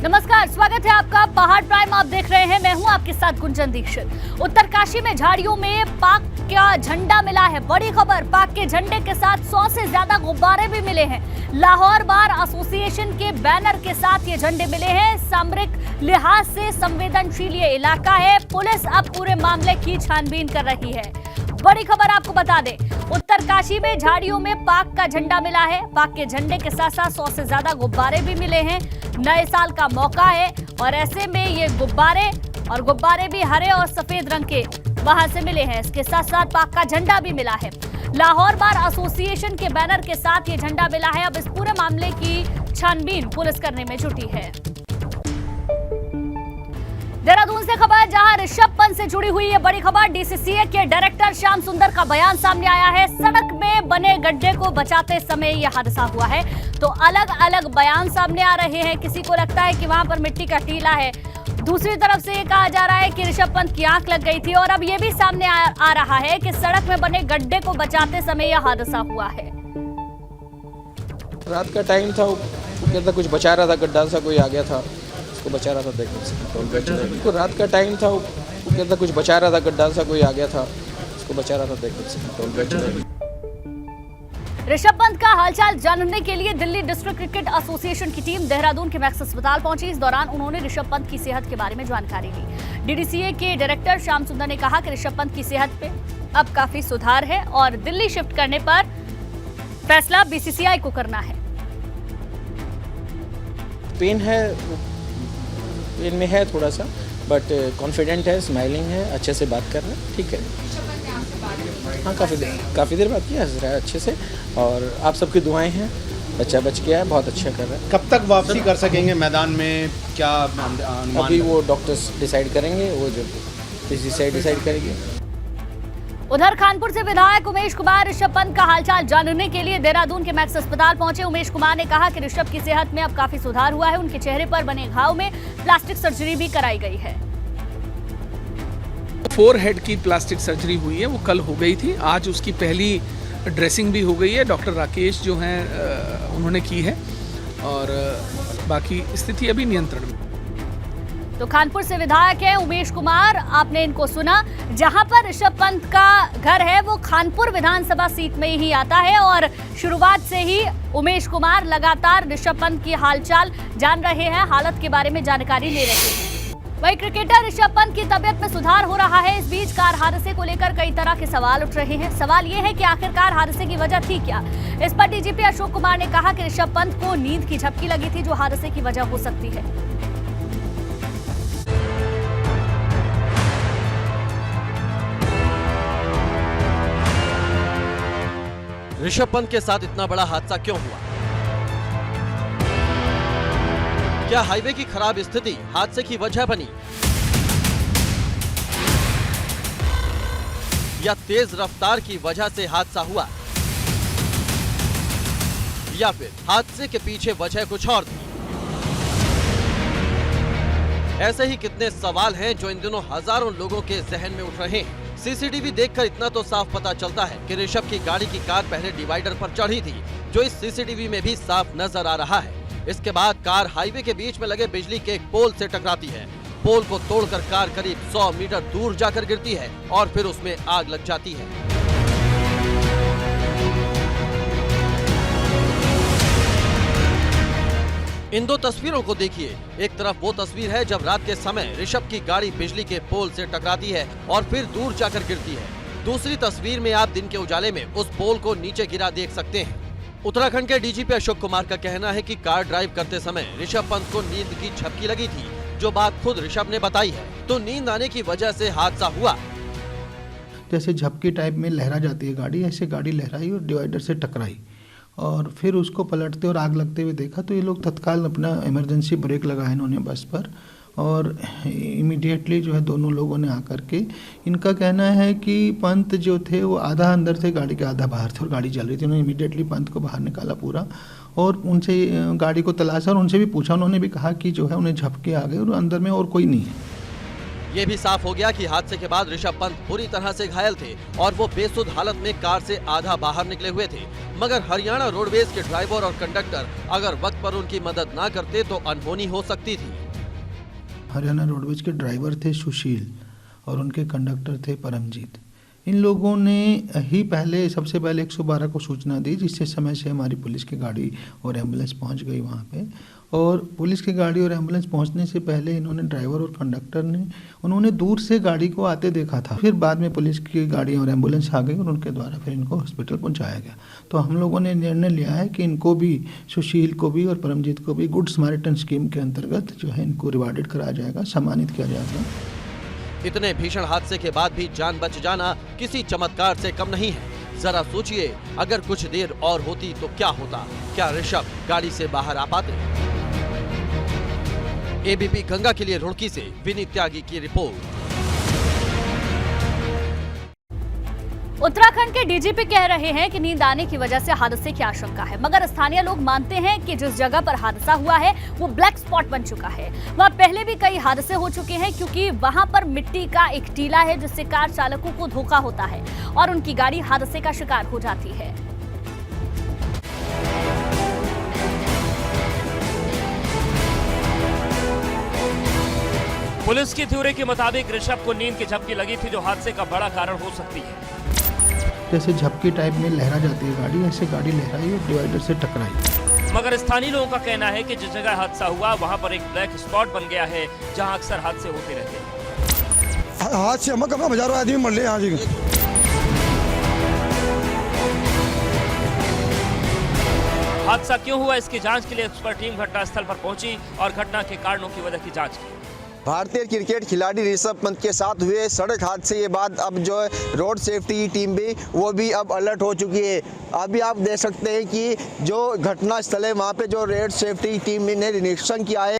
नमस्कार, स्वागत है आपका पहाड़ प्राइम। आप देख रहे हैं, मैं हूं आपके साथ गुंजन दीक्षित। उत्तरकाशी में झाड़ियों में पाक का झंडा मिला है। बड़ी खबर, पाक के झंडे के साथ 100 से ज्यादा गुब्बारे भी मिले हैं। लाहौर बार एसोसिएशन के बैनर के साथ ये झंडे मिले हैं। सामरिक लिहाज से संवेदनशील ये इलाका है। पुलिस अब पूरे मामले की छानबीन कर रही है। बड़ी खबर आपको बता दें, उत्तरकाशी में झाड़ियों में पाक का झंडा मिला है। पाक के झंडे के साथ साथ 100 से ज्यादा गुब्बारे भी मिले हैं। नए साल का मौका है और ऐसे में ये गुब्बारे भी हरे और सफेद रंग के वहां से मिले हैं। इसके साथ साथ पाक का झंडा भी मिला है। लाहौर बार एसोसिएशन के बैनर के साथ ये झंडा मिला है। अब इस पूरे मामले की छानबीन पुलिस करने में जुटी है। देहरादून से खबर, जहां ऋषभ पंत से जुड़ी हुई है बड़ी खबर। डीसीसीए के डायरेक्टर श्याम सुंदर का बयान सामने आया है। सड़क में बने गड्ढे को बचाते समय यह हादसा हुआ है। तो अलग अलग बयान सामने आ रहे हैं। किसी को लगता है कि वहां पर मिट्टी का टीला है, दूसरी तरफ से ये कहा जा रहा है कि ऋषभ पंत की आंख लग गई थी। और अब यह भी सामने आ रहा है कि सड़क में बने गड्ढे को बचाते समय यह हादसा हुआ है। रात का टाइम था, वो कहता कुछ बचा रहा था, गड्ढा सा कोई आ गया था, उसको बचा रहा था। देखो रात का टाइम था, वो कहता कुछ बचा रहा था, गड्ढा सा कोई आ गया था, उसको बचा रहा था। देखो ऋषभ पंत का हालचाल जानने के लिए दिल्ली डिस्ट्रिक्ट क्रिकेट एसोसिएशन की टीम देहरादून के मैक्स अस्पताल पहुंची। इस दौरान उन्होंने ऋषभ पंत की सेहत के बारे में जानकारी ली। डीडीसीए के डायरेक्टर श्याम सुंदर ने कहा कि ऋषभ पंत की सेहत पे अब काफी सुधार है और दिल्ली शिफ्ट करने पर फैसला बीसीसीआई को करना है। पेन है, पेन में है थोड़ा सा, बट कॉन्फिडेंट है, स्माइलिंग है, अच्छे से बात कर रहा है, ठीक है। हाँ, काफ़ी देर बात किया, हंस रहा है अच्छे से। और आप सबकी दुआएं हैं, बच्चा बच गया है, बहुत अच्छा कर रहा है। कब तक वापसी कर सकेंगे मैदान में, क्या अनुमान? अभी वो डॉक्टर्स डिसाइड करेंगे, वो जो डिसाइड करेंगे। उधर कानपुर से विधायक उमेश कुमार ऋषभ पंत का हालचाल जानने के लिए देहरादून के मैक्स अस्पताल पहुंचे। उमेश कुमार ने कहा कि ऋषभ की सेहत में अब काफी सुधार हुआ है। उनके चेहरे पर बने घाव में प्लास्टिक सर्जरी भी कराई गई है। फोरहेड की प्लास्टिक सर्जरी हुई है, वो कल हो गई थी। आज उसकी पहली ड्रेसिंग भी हो गई है। डॉक्टर राकेश जो हैं उन्होंने की है और बाकी स्थिति अभी नियंत्रण में। तो कानपुर से विधायक है उमेश कुमार, आपने इनको सुना। जहां पर ऋषभ पंत का घर है वो खानपुर विधानसभा सीट में ही आता है और शुरुआत से ही उमेश कुमार लगातार ऋषभ पंत की हालचाल जान रहे हैं, हालत के बारे में जानकारी ले रहे हैं। वहीं क्रिकेटर ऋषभ पंत की तबीयत में सुधार हो रहा है। इस बीच कार हादसे को लेकर कई तरह के सवाल उठ रहे हैं। सवाल ये है कि आखिरकार हादसे की वजह थी क्या। इस पर डीजीपी अशोक कुमार ने कहा कि ऋषभ पंत को नींद की झपकी लगी थी, जो हादसे की वजह हो सकती है। ऋषभ पंत के साथ इतना बड़ा हादसा क्यों हुआ? क्या हाईवे की खराब स्थिति हादसे की वजह बनी, या तेज रफ्तार की वजह से हादसा हुआ, या फिर हादसे के पीछे वजह कुछ और थी? ऐसे ही कितने सवाल हैं जो इन दिनों हजारों लोगों के जहन में उठ रहे हैं। सीसीटीवी देखकर इतना तो साफ पता चलता है कि ऋषभ की गाड़ी की कार पहले डिवाइडर पर चढ़ी थी, जो इस सीसीटीवी में भी साफ नजर आ रहा है। इसके बाद कार हाईवे के बीच में लगे बिजली के एक पोल से टकराती है। पोल को तोड़कर कार करीब 100 मीटर दूर जाकर गिरती है और फिर उसमें आग लग जाती है। इन दो तस्वीरों को देखिए। एक तरफ वो तस्वीर है जब रात के समय ऋषभ की गाड़ी बिजली के पोल से टकराती है और फिर दूर जाकर गिरती है। दूसरी तस्वीर में आप दिन के उजाले में उस पोल को नीचे गिरा देख सकते हैं। उत्तराखंड के डीजीपी अशोक कुमार का कहना है कि कार ड्राइव करते समय ऋषभ पंत को नींद की झपकी लगी थी, जो बात खुद ऋषभ ने बताई है। तो नींद आने की वजह से हादसा हुआ। जैसे झपकी टाइप में लहरा जाती है गाड़ी, ऐसे गाड़ी लहराई और डिवाइडर से टकराई और फिर उसको पलटते और आग लगते हुए देखा। तो ये लोग तत्काल अपना इमरजेंसी ब्रेक लगाया इन्होंने बस पर और इमीडिएटली जो है दोनों लोगों ने आकर के, इनका कहना है कि पंत जो थे वो आधा अंदर थे गाड़ी के, आधा बाहर थे और गाड़ी चल रही थी। उन्होंने इमीडिएटली पंत को बाहर निकाला पूरा और उनसे गाड़ी को तलाशा और उनसे भी पूछा। उन्होंने भी कहा कि जो है उन्हें झपके आ गए और अंदर में और कोई नहीं है। ये भी साफ हो गया कि हादसे के बाद ऋषभ पंत बुरी तरह से घायल थे और वो बेसुध हालत में कार से आधा बाहर निकले हुए थे। मगर हरियाणा रोडवेज के ड्राइवर और कंडक्टर अगर वक्त पर उनकी मदद ना करते तो अनहोनी हो सकती थी। हरियाणा रोडवेज के ड्राइवर थे सुशील और उनके कंडक्टर थे परमजीत। इन लोगों ने ही सबसे पहले 112 को सूचना दी, जिससे समय से हमारी पुलिस की गाड़ी और एम्बुलेंस पहुंच गई वहां पे। और पुलिस की गाड़ी और एम्बुलेंस पहुंचने से पहले इन्होंने ड्राइवर और कंडक्टर ने उन्होंने दूर से गाड़ी को आते देखा था। फिर बाद में पुलिस की गाड़ी और एम्बुलेंस आ गई और उनके द्वारा फिर इनको हॉस्पिटल पहुंचाया गया। तो हम लोगों ने निर्णय लिया है कि इनको भी, सुशील को भी और परमजीत को भी गुड समारिटन स्कीम के अंतर्गत जो है इनको रिवार्डेड कराया जाएगा, सम्मानित किया जाएगा। इतने भीषण हादसे के बाद भी जान बच जाना किसी चमत्कार से कम नहीं है। जरा सोचिए, अगर कुछ देर और होती तो क्या होता? क्या ऋषभ गाड़ी से बाहर आ पाते? एबीपी गंगा के लिए रुड़की से विनीत त्यागी की रिपोर्ट। उत्तराखंड के डीजीपी कह रहे हैं कि नींद आने की वजह से हादसे की आशंका है, मगर स्थानीय लोग मानते हैं कि जिस जगह पर हादसा हुआ है वो ब्लैक स्पॉट बन चुका है। वहां पहले भी कई हादसे हो चुके हैं, क्योंकि वहां पर मिट्टी का एक टीला है जिससे कार चालकों को धोखा होता है और उनकी गाड़ी हादसे का शिकार हो जाती है। पुलिस की थ्योरी के मुताबिक ऋषभ को नींद की झपकी लगी थी, जो हादसे का बड़ा कारण हो सकती है। जैसे झपकी टाइप में लहरा जाती है गाड़ी, ऐसे गाड़ी लहराई और डिवाइडर से टकराई। मगर स्थानीय लोगों का कहना है कि जिस जगह हादसा हुआ वहां पर एक ब्लैक स्पॉट बन गया है, जहां अक्सर हादसे होते रहते हैं। हाथ से हम हजारों आदमी मर ले यहाँ जी। हादसा क्यों हुआ, इसकी जांच के लिए एक्सपर्ट टीम घटनास्थल पर पहुंची और घटना के कारणों की वजह की जांच की। भारतीय क्रिकेट खिलाड़ी ऋषभ पंत के साथ हुए सड़क हादसे के बाद अब जो है रोड सेफ्टी की टीम भी वो भी अब अलर्ट हो चुकी है। अभी आप देख सकते हैं कि जो घटना स्थल है वहाँ पे जो रोड सेफ्टी टीम ने निरीक्षण किया है।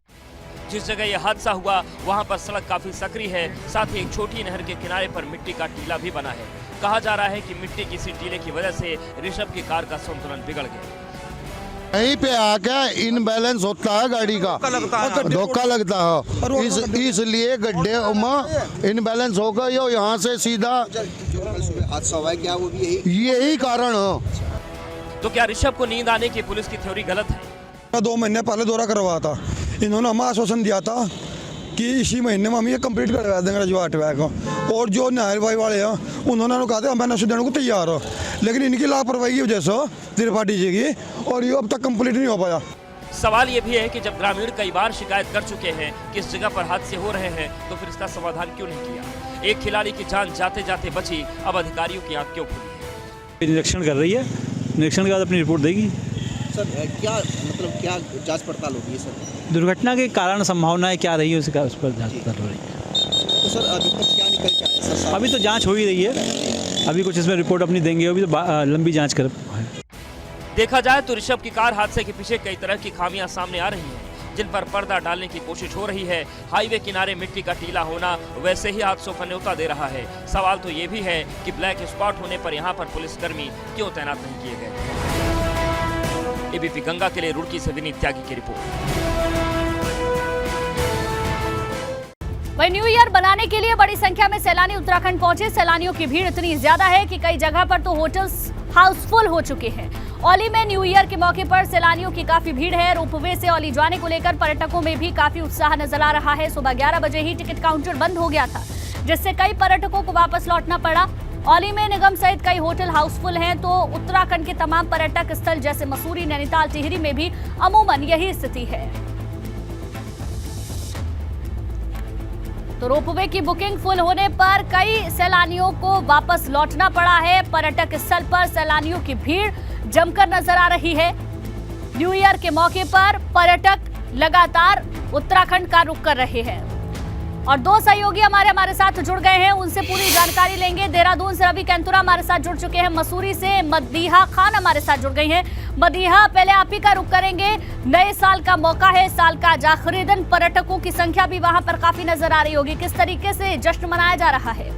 जिस जगह यह हादसा हुआ वहां पर सड़क काफी सक्रिय है, साथ ही एक छोटी नहर के किनारे पर मिट्टी का टीला भी बना है। कहा जा रहा है कि मिट्टी की इसी टीले की वजह से ऋषभ की कार का संतुलन बिगड़ गया। यहीं पे आके इनबैलेंस होता है गाड़ी का, धोखा लगता है, इसलिए गड्ढे में इनबैलेंस हो गई और यहाँ से सीधा हादसा हुआ है। क्या वो भी यही कारण है। तो क्या ऋषभ को नींद आने की पुलिस की थ्योरी गलत है? 2 महीने पहले दौरा करवाया था, इन्होंने हमें आश्वासन दिया था कि इसी महीने में हम ये कंप्लीट करवा देंगे रजवाट को। और जो नहर भाई वाले हैं उन्होंने कहा था मैं नशे देने को तैयार हूँ, लेकिन इनकी लापरवाही की वजह से त्रिपाठी जी की, और ये अब तक कंप्लीट नहीं हो पाया। सवाल ये भी है कि जब ग्रामीण कई बार शिकायत कर चुके हैं कि इस जगह पर हादसे हो रहे हैं, तो फिर इसका समाधान क्यों नहीं किया? एक खिलाड़ी की जान जाते जाते बची, अब अधिकारियों की आंख क्यों खुली है? निरीक्षण कर रही है, निरीक्षण के बाद अपनी रिपोर्ट देगी। सर क्या मतलब क्या जांच पड़ताल होगी सर? दुर्घटना के कारण संभावनाएं क्या रही है उसका, उस पर जांच पड़ताल हो रही है। तो सर अभी तक क्या निकल के आया सर? अभी तो जांच हो ही रही है, अभी कुछ इसमें रिपोर्ट अपनी देंगे, अभी तो लंबी जांच कर। देखा जाए तो ऋषभ की कार हादसे के पीछे कई तरह की खामियां सामने आ रही हैं, जिन पर पर्दा डालने की कोशिश हो रही है। हाईवे किनारे मिट्टी का टीला होना वैसे ही हादसों का न्योता दे रहा है। सवाल तो ये भी है कि ब्लैक स्पॉट होने पर यहाँ पर पुलिसकर्मी क्यों तैनात नहीं किए गए? एबीपी गंगा के लिए रुड़की से विनीत त्यागी की रिपोर्ट। वहीं न्यू ईयर बनाने के लिए बड़ी संख्या में सैलानी उत्तराखंड पहुंचे। सैलानियों की भीड़ इतनी ज्यादा है कि कई जगह पर तो होटल्स हाउसफुल हो चुके हैं। औली में न्यू ईयर के मौके पर सैलानियों की काफी भीड़ है। रोपवे से औली जाने को लेकर पर्यटकों में भी काफी उत्साह नजर आ रहा है। सुबह 11 बजे ही टिकट काउंटर बंद हो गया था, जिससे कई पर्यटकों को वापस लौटना पड़ा। औली में निगम सहित कई होटल हाउसफुल हैं, तो उत्तराखंड के तमाम पर्यटक स्थल जैसे मसूरी, नैनीताल, टिहरी में भी अमूमन यही स्थिति है। तो रोपवे की बुकिंग फुल होने पर कई सैलानियों को वापस लौटना पड़ा है। पर्यटक स्थल पर सैलानियों की भीड़ जमकर नजर आ रही है। न्यू ईयर के मौके पर पर्यटक लगातार उत्तराखंड का रुख कर रहे हैं और 2 सहयोगी हमारे साथ जुड़ गए हैं, उनसे पूरी जानकारी लेंगे। देहरादून से रवि कैंतुरा हमारे साथ जुड़ चुके हैं, मसूरी से मदीहा खान हमारे साथ जुड़ गई हैं। मदीहा, पहले आप ही का रुख करेंगे। नए साल का मौका है, साल का आज आखिरी दिन, पर्यटकों की संख्या भी वहां पर काफी नजर आ रही होगी। किस तरीके से जश्न मनाया जा रहा है?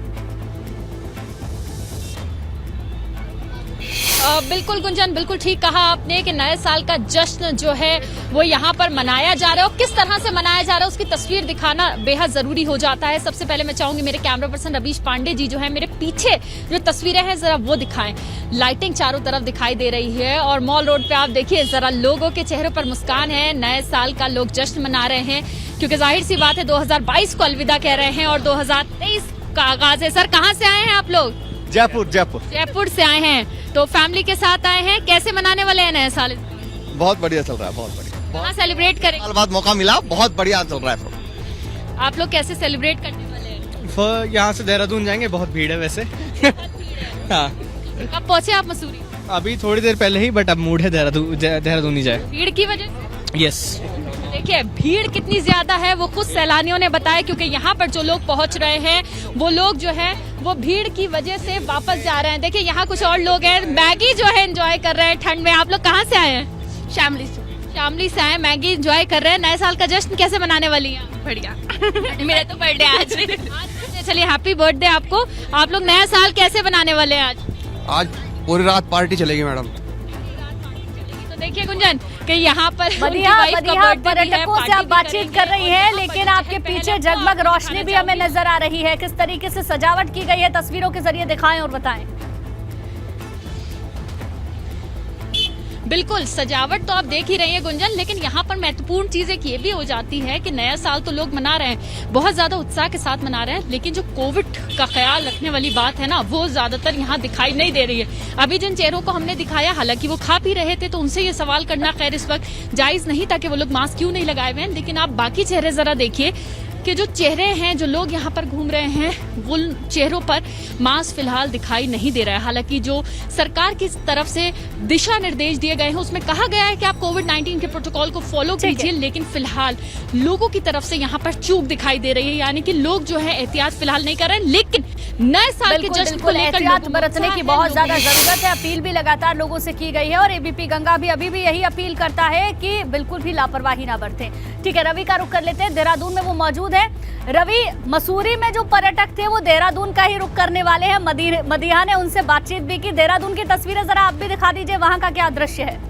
बिल्कुल गुंजन, बिल्कुल ठीक कहा आपने कि नए साल का जश्न जो है वो यहाँ पर मनाया जा रहा है और किस तरह से मनाया जा रहा है उसकी तस्वीर दिखाना बेहद जरूरी हो जाता है। सबसे पहले मैं चाहूंगी मेरे कैमरा पर्सन रवीश पांडे जी जो है मेरे पीछे जो तस्वीरें हैं जरा वो दिखाएं। लाइटिंग चारों तरफ दिखाई दे रही है और मॉल रोड पे आप देखिए जरा लोगों के चेहरों पर मुस्कान है। नए साल का लोग जश्न मना रहे हैं क्योंकि जाहिर सी बात है 2022 को अलविदा कह रहे हैं और 2023 का आगाज है। सर कहाँ से आए हैं आप लोग? जयपुर से आए हैं, तो फैमिली के साथ आए हैं। कैसे मनाने वाले हैं नया साल? बहुत बढ़िया चल रहा है, बहुत बढ़िया। कहाँ सेलिब्रेट करें? साल बाद मौका मिला, बहुत बढ़िया चल रहा है। आप लोग कैसे सेलिब्रेट करने वाले हैं? यहाँ से देहरादून जाएंगे, बहुत भीड़ है वैसे। हाँ। कब पहुँचे आप मसूरी? अभी थोड़ी देर पहले ही, बट अब मूड है देहरादून ही जाए। भीड़ की वजह से? यस। देखिए भीड़ कितनी ज्यादा है वो खुद सैलानियों ने बताया क्योंकि यहाँ पर जो लोग पहुँच रहे हैं वो लोग जो है वो भीड़ की वजह से वापस जा रहे हैं। देखिए यहाँ कुछ और लोग हैं, मैगी जो है एंजॉय कर रहे हैं ठंड में। आप लोग कहाँ से आए हैं? शामली से आए, मैगी एंजॉय कर रहे हैं। नए साल का जश्न कैसे मनाने वाली हैं? बढ़िया। मेरा तो बर्थडे आज। चलिए हैप्पी बर्थडे आपको। आप लोग नया साल कैसे मनाने वाले हैं आज पूरी रात पार्टी चलेगी मैडम। तो देखिए गुंजन कि यहाँ पर मदिहा पर्यटकों से आप बातचीत कर रही हैं, लेकिन आपके पीछे जगमग रोशनी भी हमें नजर आ रही है। किस तरीके से सजावट की गई है तस्वीरों के जरिए दिखाएं और बताएं। बिल्कुल सजावट तो आप देख ही रही है गुंजन, लेकिन यहाँ पर महत्वपूर्ण चीज एक ये भी हो जाती है कि नया साल तो लोग मना रहे हैं, बहुत ज्यादा उत्साह के साथ मना रहे हैं, लेकिन जो कोविड का ख्याल रखने वाली बात है ना वो ज्यादातर यहाँ दिखाई नहीं दे रही है। अभी जिन चेहरों को हमने दिखाया हालांकि वो खा पी रहे थे तो उनसे ये सवाल करना खैर इस वक्त जायज नहीं था कि वो लोग मास्क क्यों नहीं लगाए हुए हैं, लेकिन आप बाकी चेहरे जरा देखिए कि जो चेहरे हैं जो लोग यहाँ पर घूम रहे हैं वो चेहरों पर मास्क फिलहाल दिखाई नहीं दे रहा है। हालांकि जो सरकार की तरफ से दिशा निर्देश दिए गए हैं उसमें कहा गया है कि आप कोविड-19 के प्रोटोकॉल को फॉलो कीजिए, लेकिन फिलहाल लोगों की तरफ से यहाँ पर चूक दिखाई दे रही है, यानी कि लोग जो है एहतियात फिलहाल नहीं कर रहे हैं। लेकिन नए साल के जश्न को लेकर एहतियात बरतने की बहुत ज्यादा जरूरत है। अपील भी लगातार लोगों से की गई है और एबीपी गंगा भी अभी भी यही अपील करता है कि बिल्कुल भी लापरवाही ना बरतें। ठीक है, रवि का रुख कर लेते हैं, देहरादून में वो मौजूद है। रवि, मसूरी में जो पर्यटक थे वो देहरादून का ही रुख करने वाले हैं। मदिहा ने उनसे बातचीत भी की। देहरादून की तस्वीरें जरा आप भी दिखा दीजिए, वहां का क्या दृश्य है?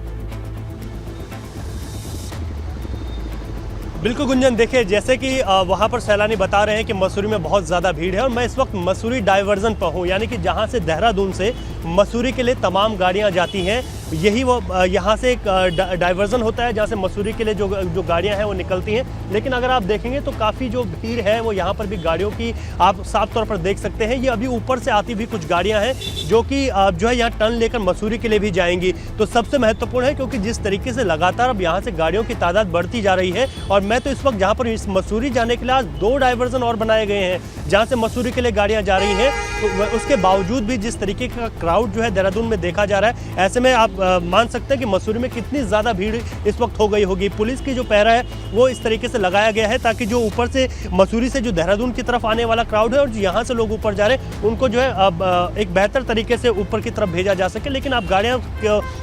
बिल्कुल गुंजन, देखिए जैसे कि वहाँ पर सैलानी बता रहे हैं कि मसूरी में बहुत ज़्यादा भीड़ है और मैं इस वक्त मसूरी डाइवर्जन पर हूँ, यानी कि जहाँ से देहरादून से मसूरी के लिए तमाम गाड़ियाँ जाती हैं, यही वो यहाँ से एक डाइवर्जन होता है जहाँ से मसूरी के लिए जो गाड़ियाँ हैं वो निकलती हैं। लेकिन अगर आप देखेंगे तो काफ़ी जो भीड़ है वो यहाँ पर भी गाड़ियों की आप साफ तौर पर देख सकते हैं। ये अभी ऊपर से आती हुई कुछ गाड़ियाँ हैं जो कि जो है यहाँ टर्न लेकर मसूरी के लिए भी जाएंगी। तो सबसे महत्वपूर्ण है क्योंकि जिस तरीके से लगातार अब यहाँ से गाड़ियों की तादाद बढ़ती जा रही है और मैं तो इस वक्त जहाँ पर इस मसूरी जाने के लिए आज 2 डाइवर्जन और बनाए गए हैं जहाँ से मसूरी के लिए गाड़ियाँ जा रही हैं, तो उसके बावजूद भी जिस तरीके का क्राउड जो है देहरादून में देखा जा रहा है, ऐसे में आप मान सकते हैं कि मसूरी में कितनी ज़्यादा भीड़ इस वक्त हो गई होगी। पुलिस की जो पहरा है वो इस तरीके से लगाया गया है ताकि जो ऊपर से मसूरी से जो देहरादून की तरफ आने वाला क्राउड है और यहाँ से लोग ऊपर जा रहे हैं उनको जो है अब एक बेहतर तरीके से ऊपर की तरफ भेजा जा सके। लेकिन आप गाड़ियों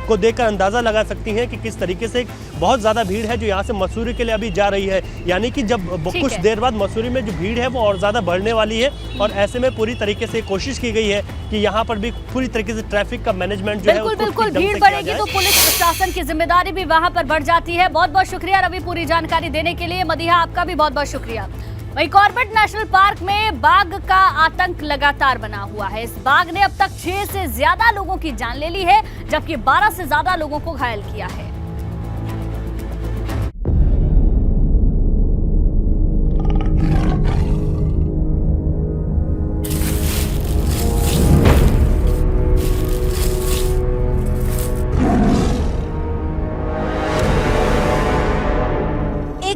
को देखकर अंदाज़ा लगा सकती हैं कि किस तरीके से बहुत ज़्यादा भीड़ है जो यहाँ से मसूरी के लिए अभी जा रही है, यानी कि जब कुछ देर बाद मसूरी में जो भीड़ है वो और ज़्यादा बढ़ने वाली है। और ऐसे में पूरी तरीके से कोशिश की गई है कि यहाँ पर भी पूरी तरीके से ट्रैफिक का मैनेजमेंट जो है बिल्कुल भीड़ बढ़ेगी तो पुलिस प्रशासन की जिम्मेदारी भी वहां पर बढ़ जाती है। बहुत बहुत शुक्रिया रवि पूरी जानकारी देने के लिए। मदिहा आपका भी बहुत बहुत शुक्रिया। वहीं कॉर्बेट नेशनल पार्क में बाघ का आतंक लगातार बना हुआ है। इस बाघ ने अब तक 6 से ज्यादा लोगों की जान ले ली है जबकि 12 से ज्यादा लोगों को घायल किया है।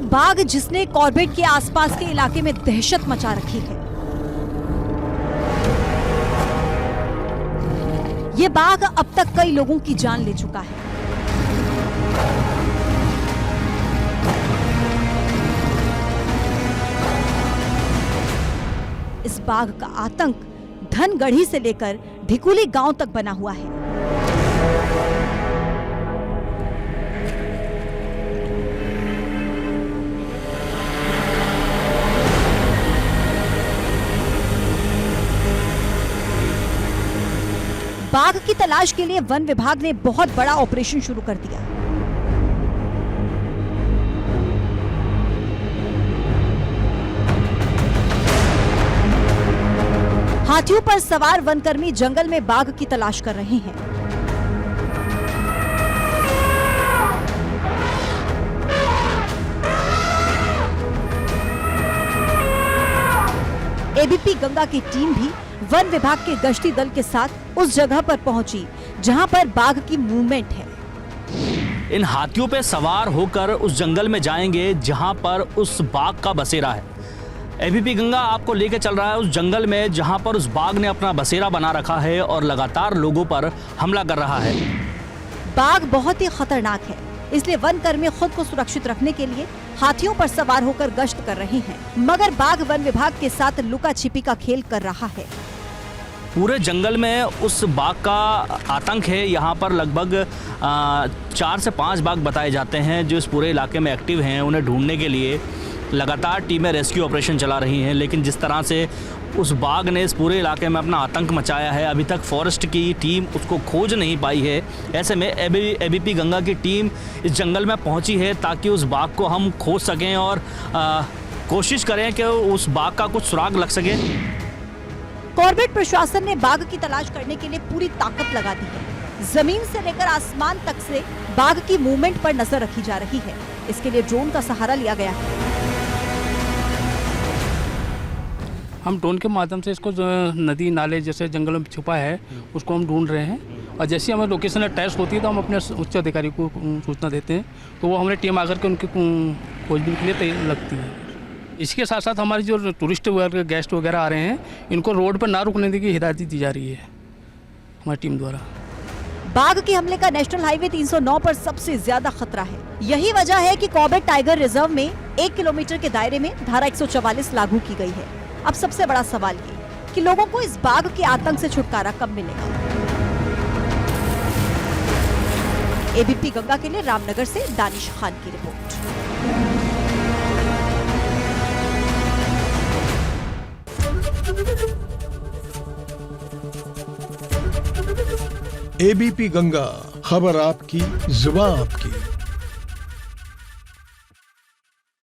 बाघ जिसने कॉर्बेट के आसपास के इलाके में दहशत मचा रखी है। ये बाघ अब तक कई लोगों की जान ले चुका है। इस बाघ का आतंक धनगढ़ी से लेकर ढिकुली गांव तक बना हुआ है। बाघ की तलाश के लिए वन विभाग ने बहुत बड़ा ऑपरेशन शुरू कर दिया। हाथियों पर सवार वनकर्मी जंगल में बाघ की तलाश कर रहे हैं। एबीपी गंगा की टीम भी वन विभाग के गश्ती दल के साथ उस जगह पर पहुंची जहां पर बाघ की मूवमेंट है। इन हाथियों पे सवार होकर उस जंगल में जाएंगे जहां पर उस बाघ का बसेरा है। एबीपी गंगा आपको लेके चल रहा है उस जंगल में जहां पर उस बाघ ने अपना बसेरा बना रखा है और लगातार लोगों पर हमला कर रहा है। बाघ बहुत ही खतरनाक है, इसलिए वन कर्मी खुद को सुरक्षित रखने के लिए हाथियों पर सवार होकर गश्त कर रहे हैं, मगर बाघ वन विभाग के साथ लुका छिपी का खेल कर रहा है। पूरे जंगल में उस बाघ का आतंक है। यहाँ पर लगभग 4 से 5 बाघ बताए जाते हैं जो इस पूरे इलाके में एक्टिव हैं। उन्हें ढूंढने के लिए लगातार टीमें रेस्क्यू ऑपरेशन चला रही हैं, लेकिन जिस तरह से उस बाघ ने इस पूरे इलाके में अपना आतंक मचाया है, अभी तक फॉरेस्ट की टीम उसको खोज नहीं पाई है। ऐसे में एबीपी गंगा की टीम इस जंगल में पहुंची है ताकि उस बाघ को हम खोज सकें और कोशिश करें कि उस बाघ का कुछ सुराग लग सके। कॉर्बेट प्रशासन ने बाघ की तलाश करने के लिए पूरी ताकत लगा दी है। जमीन से लेकर आसमान तक से बाघ की मूवमेंट पर नजर रखी जा रही है। इसके लिए ड्रोन का सहारा लिया गया है। हम ड्रोन के माध्यम से इसको जो नदी नाले जैसे जंगलों में छुपा है उसको हम ढूंढ रहे हैं, और जैसे हमें लोकेशन अटैच होती है तो हम अपने उच्च अधिकारी को सूचना देते हैं, तो वो हमारी टीम आकर के उनकी खोजबीन के लिए तैयार लगती है। इसके साथ साथ हमारी जो टूरिस्ट वगैरह गेस्ट वगैरह आ रहे हैं इनको रोड पर ना रुकने की हिदायत दी जा रही है हमारी टीम द्वारा। बाघ के हमले का नेशनल हाईवे 309 पर सबसे ज्यादा खतरा है। यही वजह है कि कॉर्बेट टाइगर रिजर्व में 1 किलोमीटर के दायरे में धारा 144 लागू की गई है। अब सबसे बड़ा सवाल ये कि लोगों को इस बाघ के आतंक से छुटकारा कब मिलेगा। एबीपी गंगा के लिए रामनगर से दानिश खान की रिपोर्ट। एबीपी गंगा, खबर आपकी, जुबान आपकी।